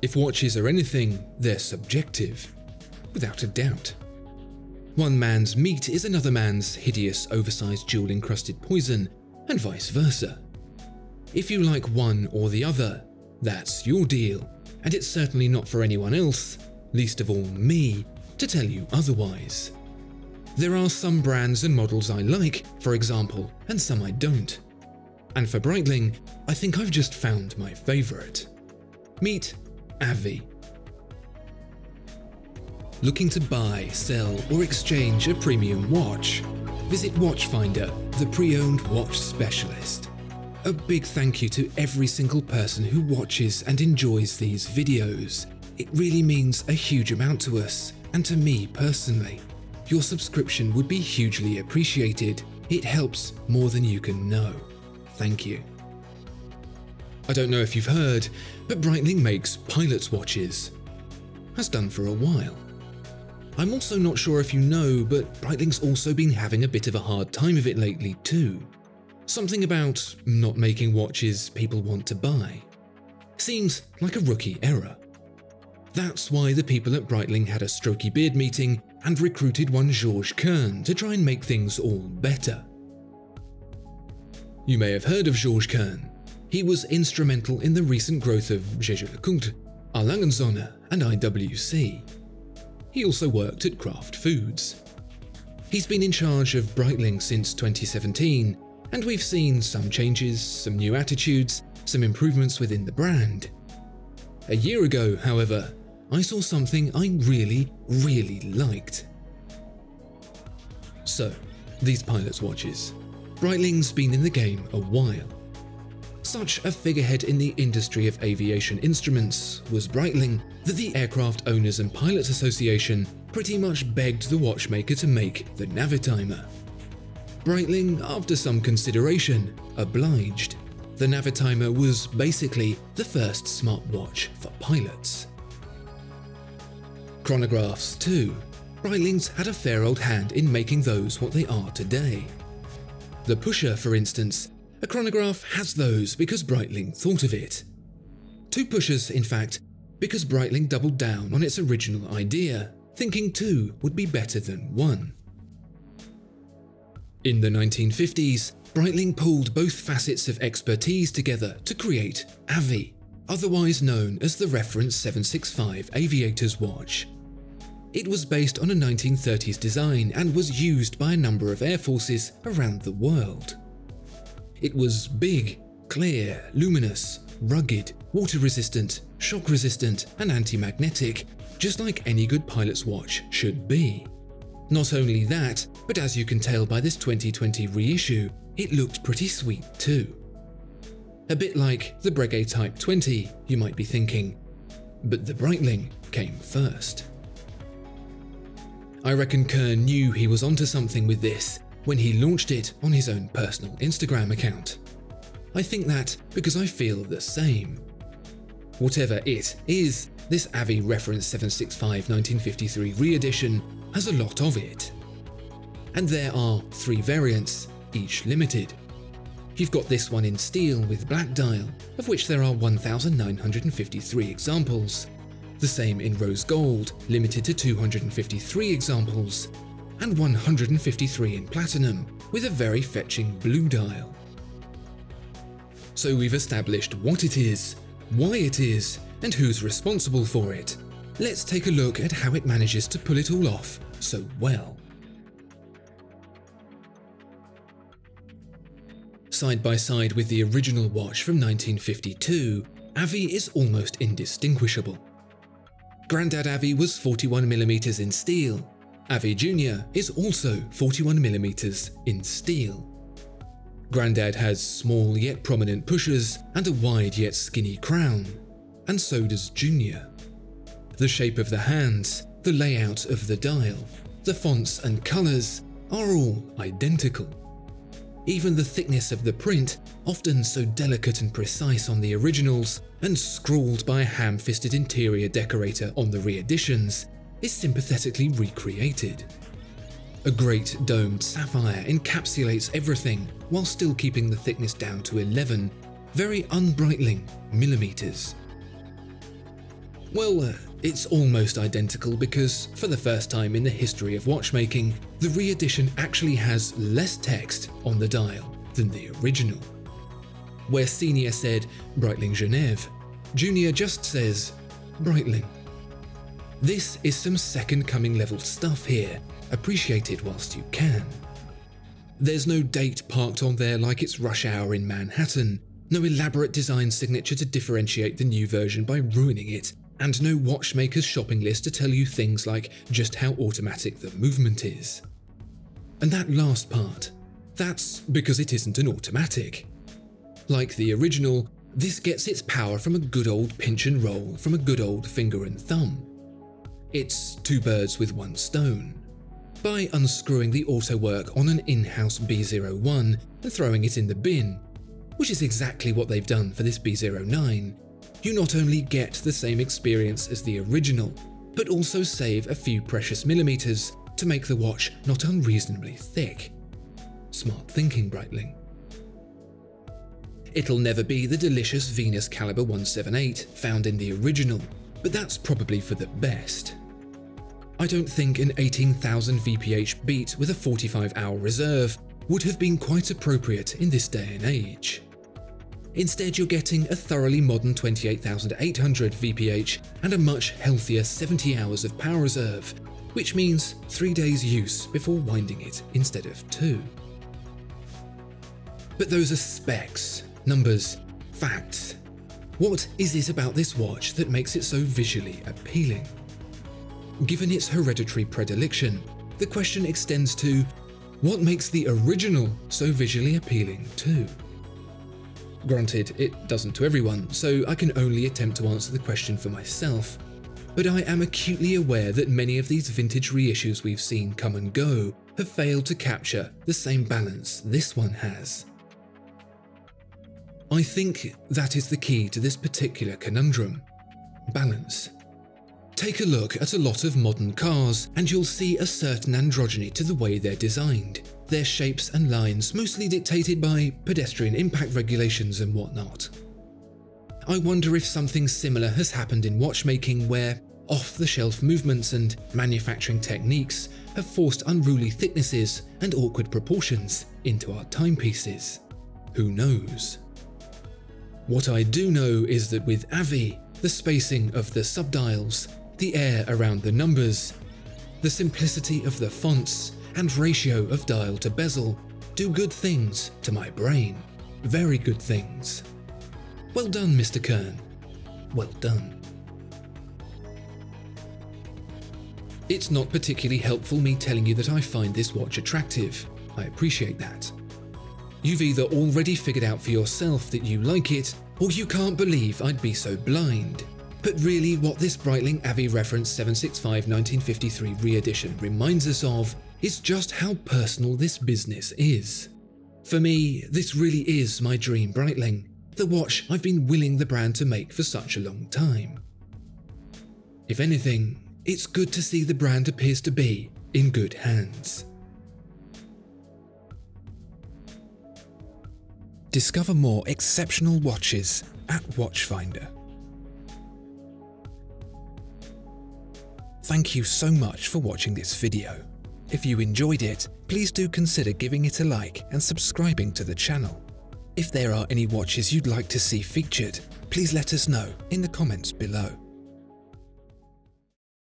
If watches are anything, they're subjective, without a doubt. One man's meat is another man's hideous, oversized jewel-encrusted poison, and vice versa. If you like one or the other, that's your deal, and it's certainly not for anyone else, least of all me, to tell you otherwise. There are some brands and models I like, for example, and some I don't. And for Breitling, I think I've just found my favourite. Meet Avi. Looking to buy, sell, or exchange a premium watch? Visit Watchfinder, the pre-owned watch specialist. A big thank you to every single person who watches and enjoys these videos. It really means a huge amount to us, and to me personally. Your subscription would be hugely appreciated. It helps more than you can know. Thank you. I don't know if you've heard, but Breitling makes pilot's watches. Has done for a while. I'm also not sure if you know, but Breitling's also been having a bit of a hard time of it lately too. Something about not making watches people want to buy. Seems like a rookie error. That's why the people at Breitling had a strokey beard meeting and recruited one Georges Kern to try and make things all better. You may have heard of Georges Kern. He was instrumental in the recent growth of jewel-encrusted, Langenzonne, and IWC. He also worked at Kraft Foods. He's been in charge of Breitling since 2017, and we've seen some changes, some new attitudes, some improvements within the brand. A year ago, however, I saw something I really liked. So, these pilot's watches. Breitling's been in the game a while. Such a figurehead in the industry of aviation instruments was Breitling that the Aircraft Owners and Pilots Association pretty much begged the watchmaker to make the Navitimer. Breitling, after some consideration, obliged. The Navitimer was basically the first smartwatch for pilots. Chronographs too. Breitling's had a fair old hand in making those what they are today. The Pusher, for instance, a chronograph has those because Breitling thought of it. Two Pushers, in fact, because Breitling doubled down on its original idea, thinking two would be better than one. In the 1950s, Breitling pulled both facets of expertise together to create Avi, otherwise known as the Reference 765 Aviator's Watch. It was based on a 1930s design and was used by a number of air forces around the world. It was big, clear, luminous, rugged, water-resistant, shock-resistant, and anti-magnetic, just like any good pilot's watch should be. Not only that, but as you can tell by this 2020 reissue, it looked pretty sweet too. A bit like the Breguet Type 20, you might be thinking, but the Breitling came first. I reckon Kern knew he was onto something with this when he launched it on his own personal Instagram account. I think that because I feel the same. Whatever it is, this Avi Reference 765 1953 re-edition has a lot of it. And there are 3 variants, each limited. You've got this one in steel with black dial, of which there are 1,953 examples. The same in rose gold, limited to 253 examples. And 153 in platinum, with a very fetching blue dial. So we've established what it is, why it is, and who's responsible for it. Let's take a look at how it manages to pull it all off so well. Side by side with the original watch from 1952, Avi is almost indistinguishable. Grandad Avi was 41mm in steel. Avi Jr. is also 41mm in steel. Grandad has small yet prominent pushers and a wide yet skinny crown, and so does Junior. The shape of the hands, the layout of the dial, the fonts and colours are all identical. Even the thickness of the print, often so delicate and precise on the originals and scrawled by a ham-fisted interior decorator on the re-editions, is sympathetically recreated. A great domed sapphire encapsulates everything while still keeping the thickness down to 11, very un-Breitling millimeters. Well, it's almost identical because, for the first time in the history of watchmaking, the re-edition actually has less text on the dial than the original. Where Senior said Breitling Genève, Junior just says Breitling. This is some second coming level stuff here, appreciate it whilst you can. There's no date parked on there like it's rush hour in Manhattan, no elaborate design signature to differentiate the new version by ruining it, and no watchmaker's shopping list to tell you things like just how automatic the movement is. And that last part, that's because it isn't an automatic. Like the original, this gets its power from a good old pinch and roll from a good old finger and thumb. It's two birds with one stone. By unscrewing the auto work on an in-house B01 and throwing it in the bin, which is exactly what they've done for this B09, you not only get the same experience as the original, but also save a few precious millimeters to make the watch not unreasonably thick. Smart thinking, Breitling. It'll never be the delicious Venus caliber 178 found in the original, but that's probably for the best. I don't think an 18,000 VPH beat with a 45-hour reserve would have been quite appropriate in this day and age. Instead, you're getting a thoroughly modern 28,800 VPH and a much healthier 70 hours of power reserve, which means 3 days use before winding it instead of 2. But those are specs, numbers, facts. What is it about this watch that makes it so visually appealing? Given its hereditary predilection, the question extends to, what makes the original so visually appealing too? Granted, it doesn't to everyone, so I can only attempt to answer the question for myself, but I am acutely aware that many of these vintage reissues we've seen come and go have failed to capture the same balance this one has. I think that is the key to this particular conundrum: balance. Take a look at a lot of modern cars and you'll see a certain androgyny to the way they're designed, their shapes and lines mostly dictated by pedestrian impact regulations and whatnot. I wonder if something similar has happened in watchmaking where off-the-shelf movements and manufacturing techniques have forced unruly thicknesses and awkward proportions into our timepieces. Who knows? What I do know is that with Avi, the spacing of the subdials, the air around the numbers, the simplicity of the fonts, and ratio of dial to bezel do good things to my brain. Very good things. Well done, Mr. Kern. Well done. It's not particularly helpful me telling you that I find this watch attractive. I appreciate that. You've either already figured out for yourself that you like it, or you can't believe I'd be so blind. But really what this Breitling Avi Reference 765 1953 re-edition reminds us of is just how personal this business is. For me, this really is my dream Breitling, the watch I've been willing the brand to make for such a long time. If anything, it's good to see the brand appears to be in good hands. Discover more exceptional watches at Watchfinder. Thank you so much for watching this video. If you enjoyed it, please do consider giving it a like and subscribing to the channel. If there are any watches you'd like to see featured, please let us know in the comments below.